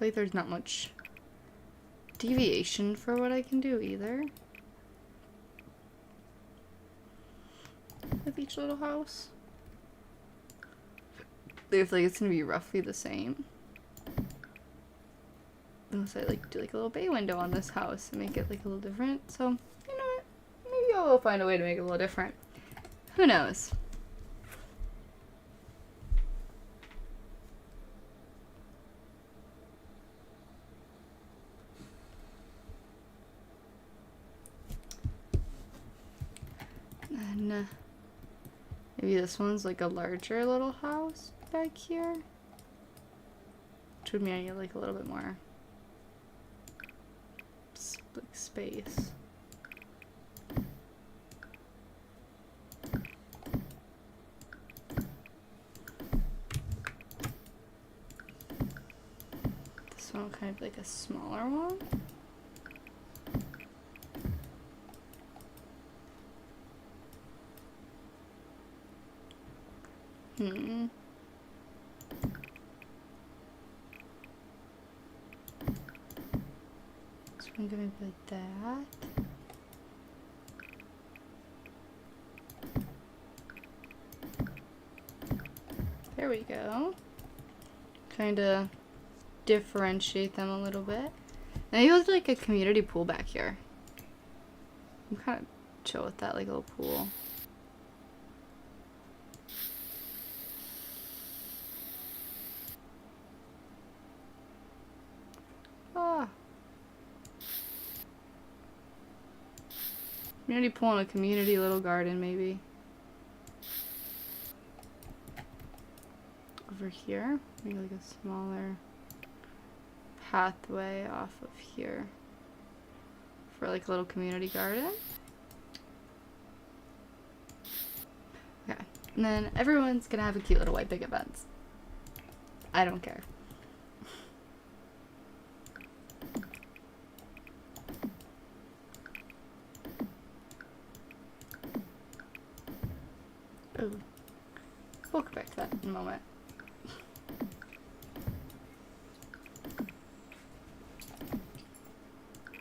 Speaker 1: feel like there's not much deviation for what I can do either with each little house. I feel like it's gonna be roughly the same. Unless I like do like a little bay window on this house and make it like a little different. So, you know what? Maybe I will find a way to make it a little different. Who knows? And maybe this one's like a larger little house back here. Which would mean I need like a little bit more like space. This one will kind of be like a smaller one. So I'm gonna be like that. There we go. Kind of differentiate them a little bit. And I use like a community pool back here. I'm kind of chill with that, like a little pool. Ah. Community pool and a community little garden, maybe. Over here, maybe like a smaller pathway off of here for like a little community garden. Okay, and then everyone's gonna have a cute little white picket fence. I don't care. Oh, we'll come back to that in a moment.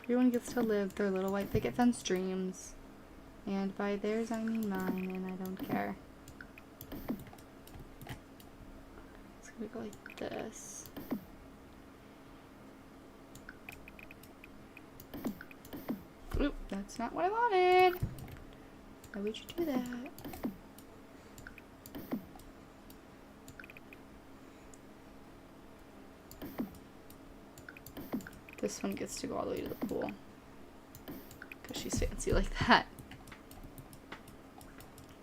Speaker 1: Everyone gets to live their little white picket fence dreams. And by theirs, I mean mine, and I don't care. It's gonna go like this. Oop, that's not what I wanted. Why would you do that? This one gets to go all the way to the pool. Because she's fancy like that.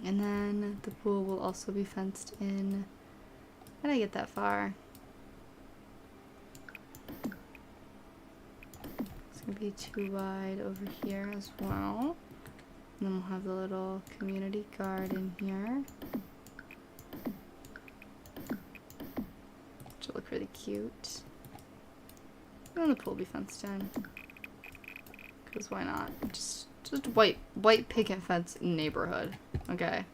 Speaker 1: And then the pool will also be fenced in. How did I get that far? It's going to be too wide over here as well. And then we'll have the little community garden here. Which will look really cute. And the pool will be fenced in. Because why not? Just white picket fence neighborhood. Okay.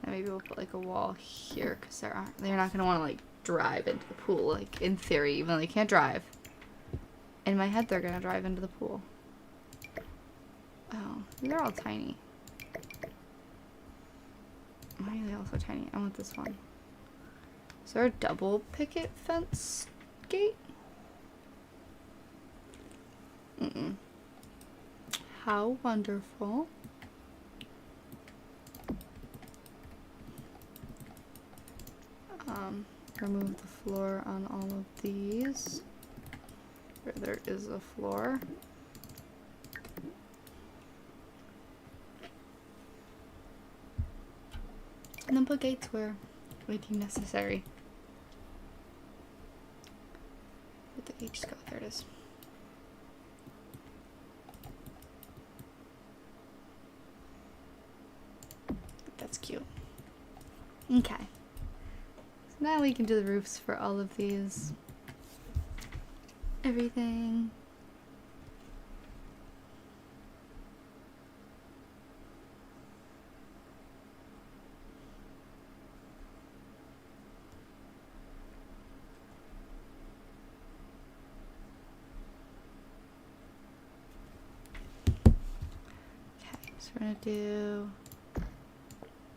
Speaker 1: And maybe we'll put like a wall here because they're not gonna want to like drive into the pool. Like in theory, even though they can't drive. In my head, they're gonna drive into the pool. Oh, they're all tiny. Why are they all so tiny? I want this one. Is there a double picket fence gate? Mm-mm. How wonderful. Remove the floor on all of these. Where there is a floor. And then put gates where we deem necessary. Where'd the H go? There it is. That's cute. Okay. So now we can do the roofs for all of these. Everything. we're gonna do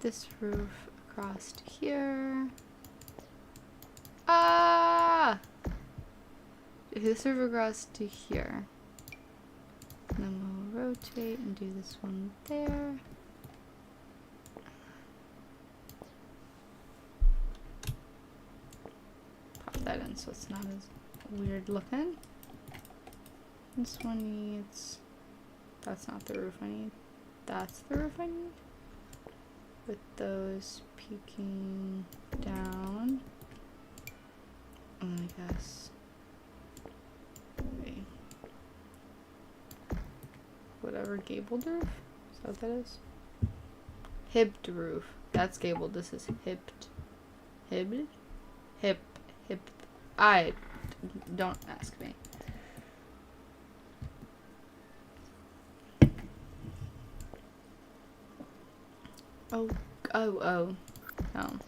Speaker 1: this roof across to here. Ah! This roof across to here. And then we'll rotate and do this one there. Pop that in so it's not as weird looking. This one needs, that's not the roof I need. That's the roof I need. With those peeking down. I guess. Wait. Whatever, gabled roof? Is that what that is? Hipped roof. That's gabled. This is hipped. Hibbed? Hip. I don't ask me. Oh. No.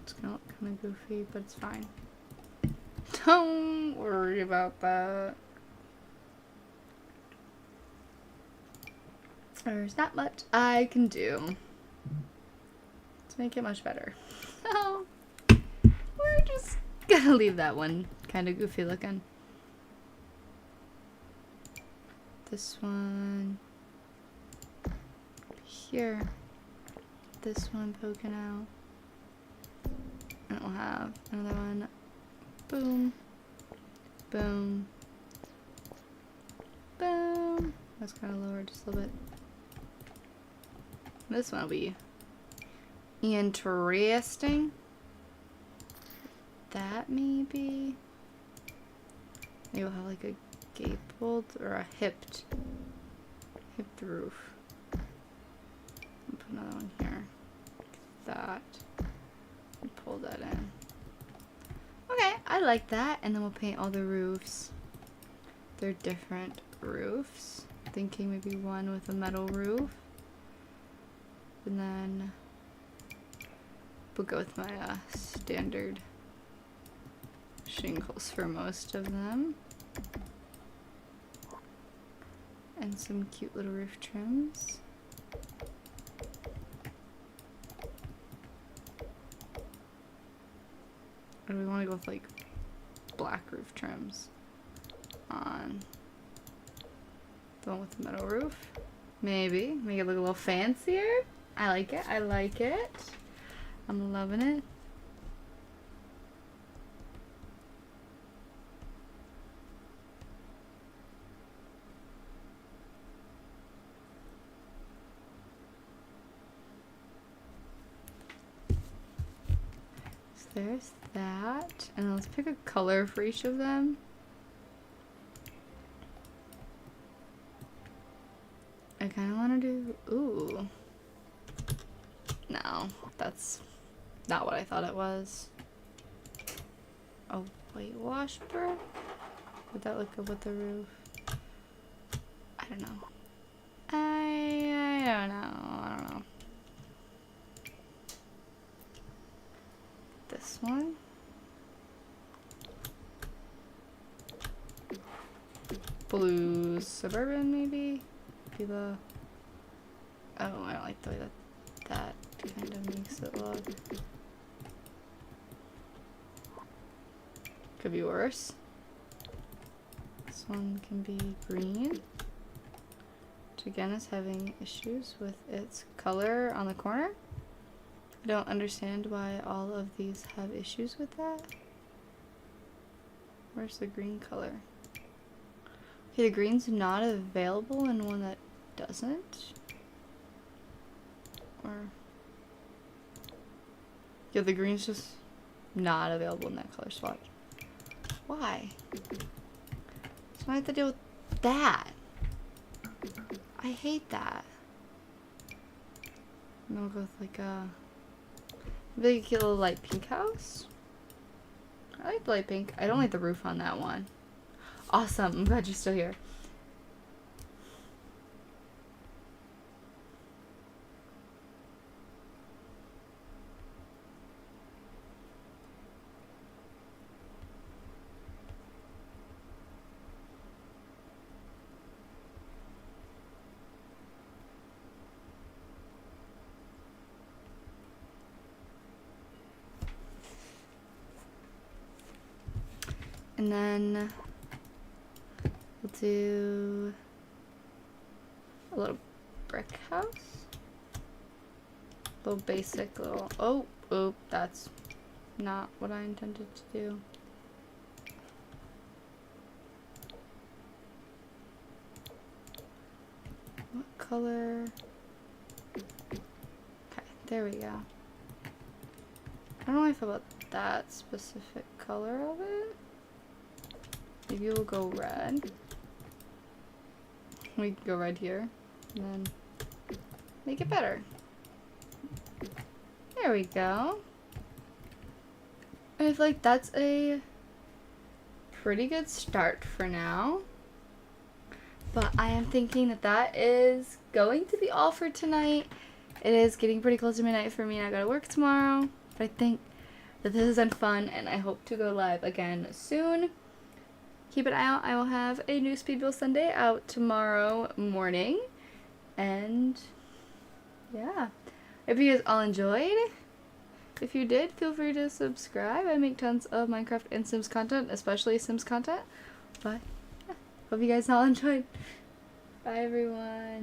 Speaker 1: It's gonna look kind of goofy, but it's fine. Don't worry about that. There's not much I can do to make it much better. So, we're just gonna leave that one kind of goofy looking. This one here. This one poking out. And we'll have another one. Boom. Boom. Boom. That's kind of lower just a little bit. This one will be interesting. That maybe. Maybe we'll have like a gabled or a hipped roof. I'll put another one here. Like that. And pull that in. Okay, I like that. And then we'll paint all the roofs. They're different roofs. Thinking maybe one with a metal roof. And then we'll go with my standard shingles for most of them. And some cute little roof trims. Or do we want to go with like black roof trims on the one with the metal roof? Maybe. Make it look a little fancier. I like it. I like it. I'm loving it. So there's that. And let's pick a color for each of them. I kind of want to do... Ooh. No, that's not what I thought it was. A whitewash brick? Would that look good with the roof? I don't know. I don't know. This one. Blue Suburban, maybe? Be the... Oh, I don't like the way that kind of makes it look. Could be worse. This one can be green, which again is having issues with its color on the corner. I don't understand why all of these have issues with that. Where's the green color? Okay, the green's not available in one that doesn't. Or... yeah, the green's just not available in that color swatch. Why? So I have to deal with that. I hate that. And then we'll go with like a... maybe a cute little light pink house. I like the light pink. I don't like the roof on that one. Awesome. I'm glad you're still here. And then we'll do a little brick house. Little basic little, oh, that's not what I intended to do. What color? Okay, there we go. I don't know how I feel about that specific color of it. Maybe we'll go red. We can go red here, and then make it better. There we go. I feel like that's a pretty good start for now. But I am thinking that that is going to be all for tonight. It is getting pretty close to midnight for me, and I gotta work tomorrow. But I think that this has been fun, and I hope to go live again soon. Keep an eye out. I will have a new Speedville Sunday out tomorrow morning. And yeah. If you guys all enjoyed, if you did, feel free to subscribe. I make tons of Minecraft and Sims content, especially Sims content. But yeah, hope you guys all enjoyed. Bye everyone.